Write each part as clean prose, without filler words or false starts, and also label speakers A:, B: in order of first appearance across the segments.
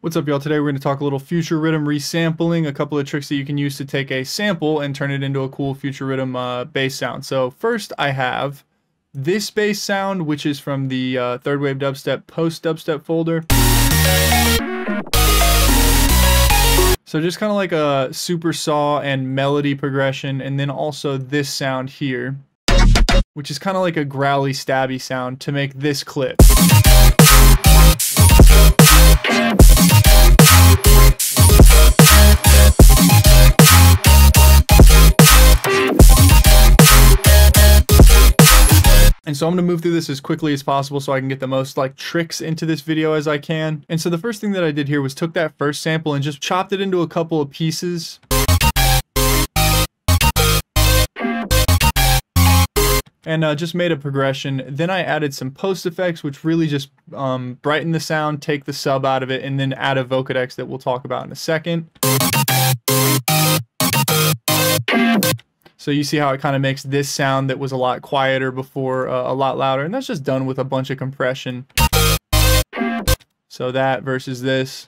A: What's up, y'all? Today we're going to talk a little future rhythm resampling, a couple of tricks that you can use to take a sample and turn it into a cool future rhythm bass sound. So first I have this bass sound, which is from the Third Wave Dubstep post Dubstep folder. So just kind of like a super saw and melody progression, and then also this sound here, which is kind of like a growly stabby sound to make this clip. And so I'm going to move through this as quickly as possible so I can get the most tricks into this video as I can. And so the first thing that I did here was took that first sample and just chopped it into a couple of pieces. And just made a progression. Then I added some post effects, which really just brighten the sound, take the sub out of it, and then add a vocodex that we'll talk about in a second. So you see how it kind of makes this sound that was a lot quieter before a lot louder, and that's just done with a bunch of compression. So that versus this,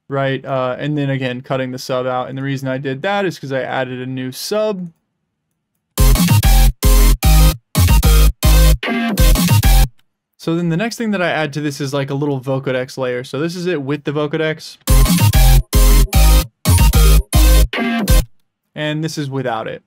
A: right? And then again, cutting the sub out. And the reason I did that is because I added a new sub. So then the next thing that I add to this is like a little vocodex layer. So this is it with the vocodex. And this is without it.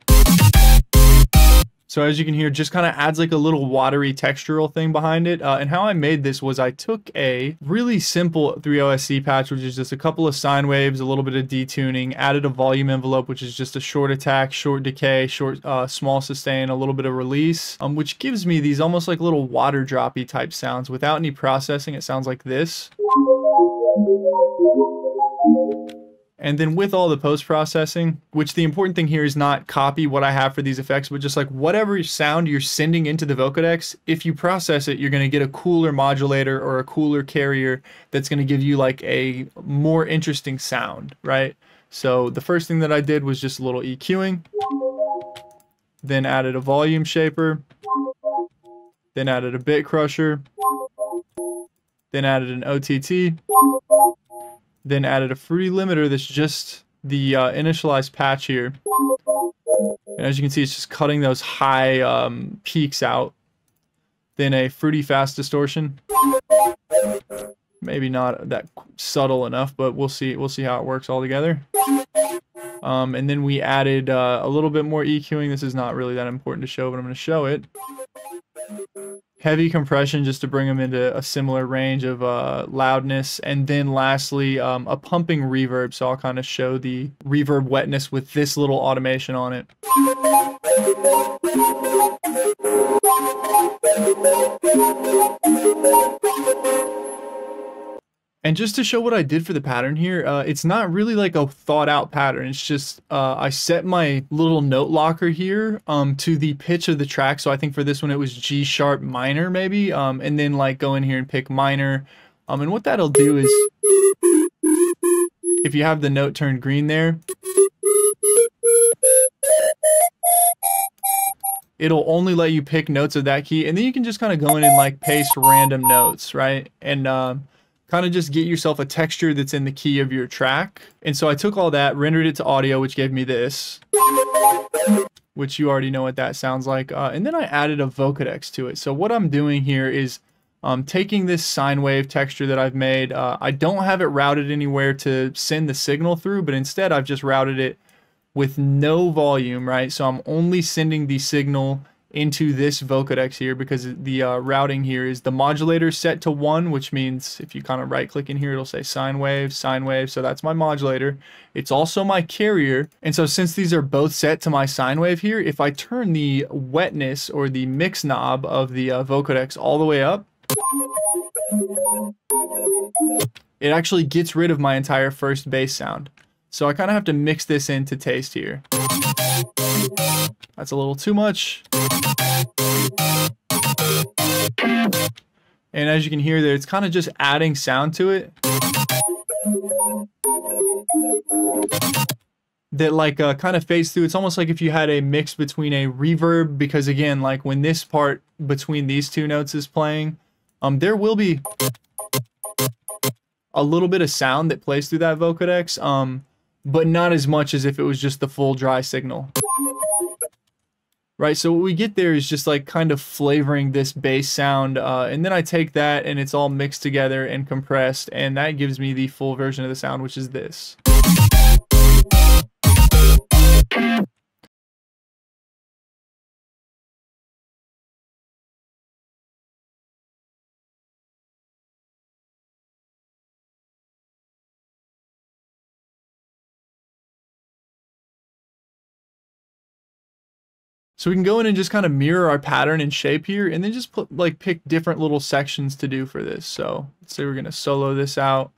A: So as you can hear, just kind of adds like a little watery textural thing behind it. And how I made this was I took a really simple 3OSC patch, which is just a couple of sine waves, a little bit of detuning, added a volume envelope, which is just a short attack, short decay, short small sustain, a little bit of release, which gives me these almost like little water droppy type sounds. Without any processing, it sounds like this. And then with all the post-processing, which the important thing here is not copy what I have for these effects, but just like whatever sound you're sending into the vocodex, if you process it, you're going to get a cooler modulator or a cooler carrier that's going to give you like a more interesting sound, right? So the first thing that I did was just a little EQing, then added a volume shaper, then added a bit crusher, then added an OTT, then added a fruity limiter that's just the initialized patch here. And as you can see, it's just cutting those high peaks out. Then a fruity fast distortion. Maybe not that subtle enough, but we'll see how it works all together. And then we added a little bit more EQing. This is not really that important to show, but I'm going to show it. Heavy compression just to bring them into a similar range of loudness. And then lastly, a pumping reverb. So I'll kind of show the reverb wetness with this little automation on it. And just to show what I did for the pattern here, it's not really like a thought out pattern. It's just I set my little note locker here to the pitch of the track. So I think for this one it was G sharp minor maybe, and then like go in here and pick minor. And what that'll do is, if you have the note turned green there, it'll only let you pick notes of that key, and then you can just kind of go in and like paste random notes, right? And kind of just get yourself a texture that's in the key of your track. And so I took all that, rendered it to audio, which gave me this, which you already know what that sounds like. And then I added a vocodex to it. So what I'm doing here is taking this sine wave texture that I've made. I don't have it routed anywhere to send the signal through, but instead I've just routed it with no volume, right? So I'm only sending the signal into this vocodex here because the routing here is the modulator set to 1, which means if you kind of right click in here, it'll say sine wave, sine wave. So that's my modulator. It's also my carrier. And so since these are both set to my sine wave here, if I turn the wetness or the mix knob of the vocodex all the way up, it actually gets rid of my entire first bass sound. So I kind of have to mix this in to taste here. That's a little too much. And as you can hear there, it's kind of just adding sound to it that like kind of fades through. It's almost like if you had a mix between a reverb, because again, like when this part between these two notes is playing, there will be a little bit of sound that plays through that vocodex, but not as much as if it was just the full dry signal. Right, so what we get there is just like kind of flavoring this bass sound, and then I take that and it's all mixed together and compressed, and that gives me the full version of the sound, which is this. So we can go in and just kind of mirror our pattern and shape here, and then just pick different little sections to do for this. So let's say we're gonna solo this out.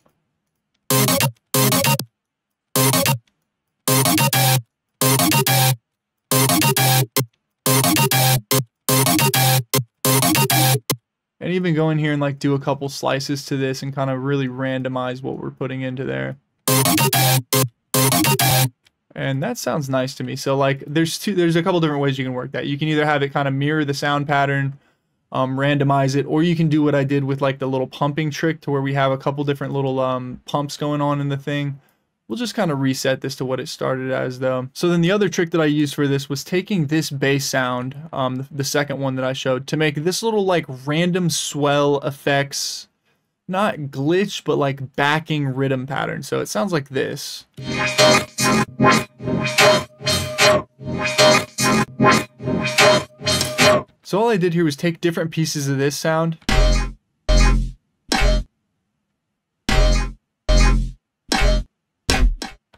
A: And even go in here and like do a couple slices to this and kind of really randomize what we're putting into there. And that sounds nice to me. So like there's a couple different ways you can work that. You can either have it kind of mirror the sound pattern, randomize it, or you can do what I did with like the little pumping trick to where we have a couple different little pumps going on in the thing. We'll just kind of reset this to what it started as though. So then the other trick that I used for this was taking this bass sound, the second one that I showed, to make this little like random swell effects, not glitch, but like backing rhythm pattern. So it sounds like this. So all I did here was take different pieces of this sound,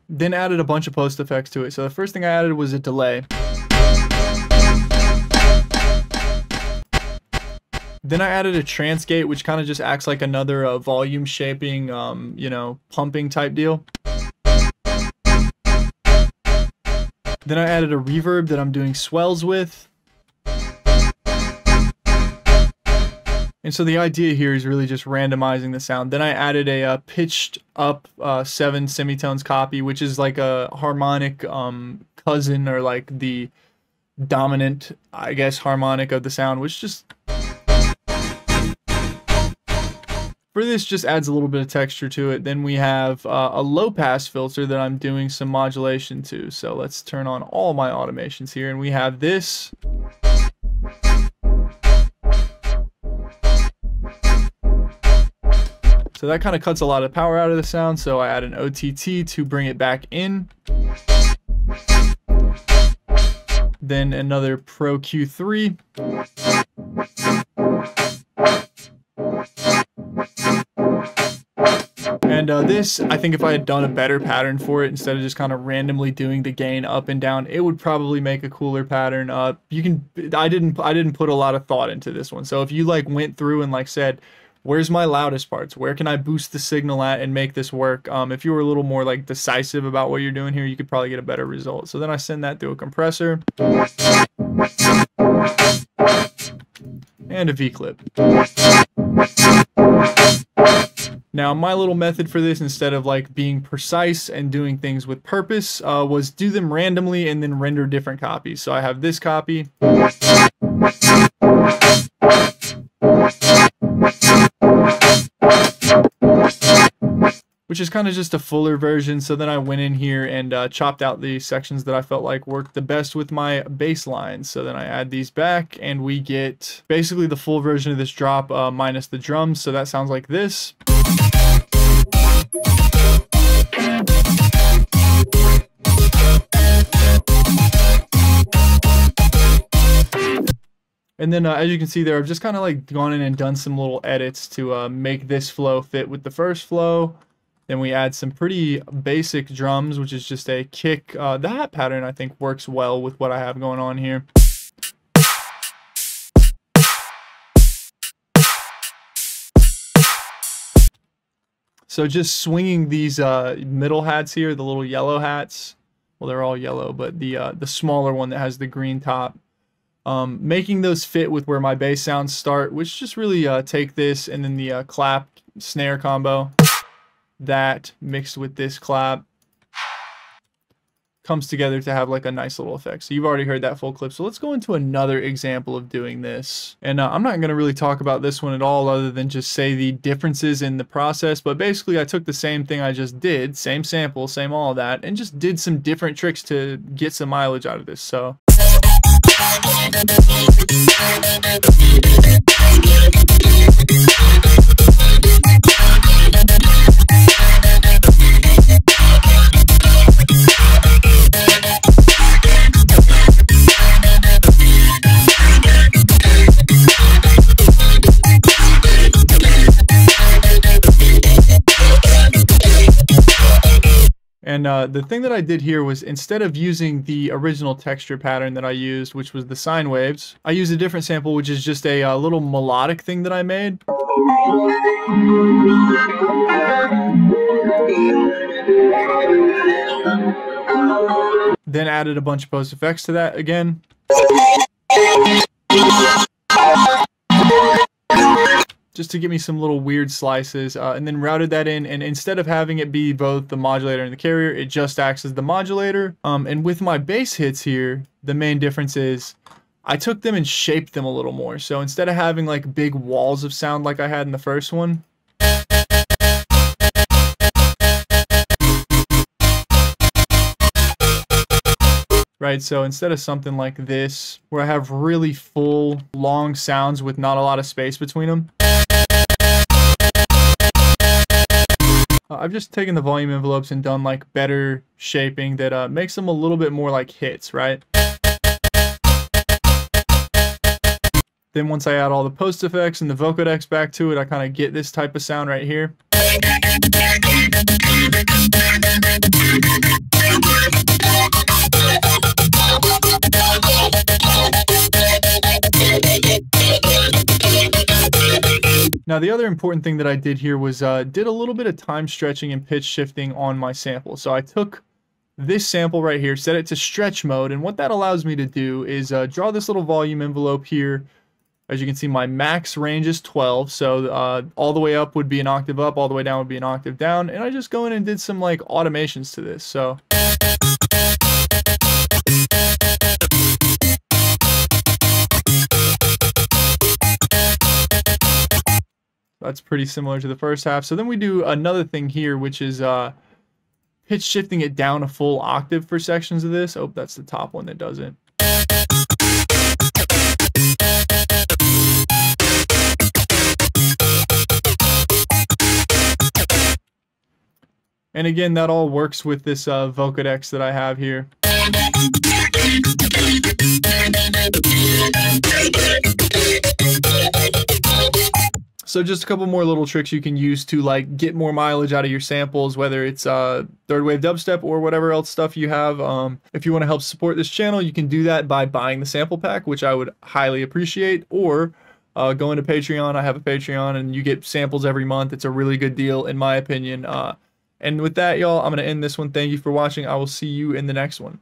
A: then added a bunch of post effects to it. So the first thing I added was a delay. Then I added a trance gate, which kind of just acts like another volume shaping, you know, pumping type deal. Then I added a reverb that I'm doing swells with. And so the idea here is really just randomizing the sound. Then I added a pitched up 7 semitones copy, which is like a harmonic cousin, or like the dominant, I guess, harmonic of the sound, which just, for this, just adds a little bit of texture to it. Then we have a low pass filter that I'm doing some modulation to. So let's turn on all my automations here, and we have this. So that kind of cuts a lot of power out of the sound, so I add an OTT to bring it back in. Then another Pro Q3. And this, I think if I had done a better pattern for it, instead of just kind of randomly doing the gain up and down, it would probably make a cooler pattern. I didn't put a lot of thought into this one. So if you like went through and like said, where's my loudest parts? Where can I boost the signal at and make this work? If you were a little more like decisive about what you're doing here, you could probably get a better result. So then I send that through a compressor and a V-clip. Now my little method for this, instead of like being precise and doing things with purpose, was do them randomly and then render different copies. So I have this copy. Which is kind of just a fuller version. So then I went in here and chopped out the sections that I felt like worked the best with my bass lines. So then I add these back and we get basically the full version of this drop minus the drums. So that sounds like this. And then as you can see there, I've just kind of like gone in and done some little edits to make this flow fit with the first flow. Then we add some pretty basic drums, which is just a kick. The hat pattern, I think, works well with what I have going on here. So just swinging these middle hats here, the little yellow hats. Well, they're all yellow, but the smaller one that has the green top. Making those fit with where my bass sounds start, which just really take this and then the clap snare combo. That mixed with this clap, comes together to have like a nice little effect. So you've already heard that full clip. So let's go into another example of doing this. And I'm not going to really talk about this one at all other than just say the differences in the process. But basically I took the same thing I just did, same sample, same all of that, and just did some different tricks to get some mileage out of this. So and the thing that I did here was, instead of using the original texture pattern that I used, which was the sine waves, I used a different sample, which is just a little melodic thing that I made. Then added a bunch of post effects to that again. Just to give me some little weird slices, and then routed that in, and instead of having it be both the modulator and the carrier, it just acts as the modulator. And with my bass hits here, the main difference is I took them and shaped them a little more. So instead of having like big walls of sound like I had in the first one, right? So instead of something like this, where I have really full, long sounds with not a lot of space between them, I've just taken the volume envelopes and done like better shaping that makes them a little bit more like hits, right? Then once I add all the post effects and the vocodecs back to it, I kind of get this type of sound right here. Now the other important thing that I did here was did a little bit of time stretching and pitch shifting on my sample. So I took this sample right here, set it to stretch mode, and what that allows me to do is draw this little volume envelope here. As you can see, my max range is 12, so all the way up would be an octave up, all the way down would be an octave down, and I just go in and did some like automations to this. So that's pretty similar to the first half. So then we do another thing here, which is pitch shifting it down a full octave for sections of this. Oh, that's the top one that does it. And again, that all works with this vocodecs that I have here. So just a couple more little tricks you can use to like get more mileage out of your samples, whether it's third wave dubstep or whatever else stuff you have. If you want to help support this channel, you can do that by buying the sample pack, which I would highly appreciate, or going to Patreon. I have a Patreon and you get samples every month. It's a really good deal in my opinion. And with that, y'all, I'm going to end this one. Thank you for watching. I will see you in the next one.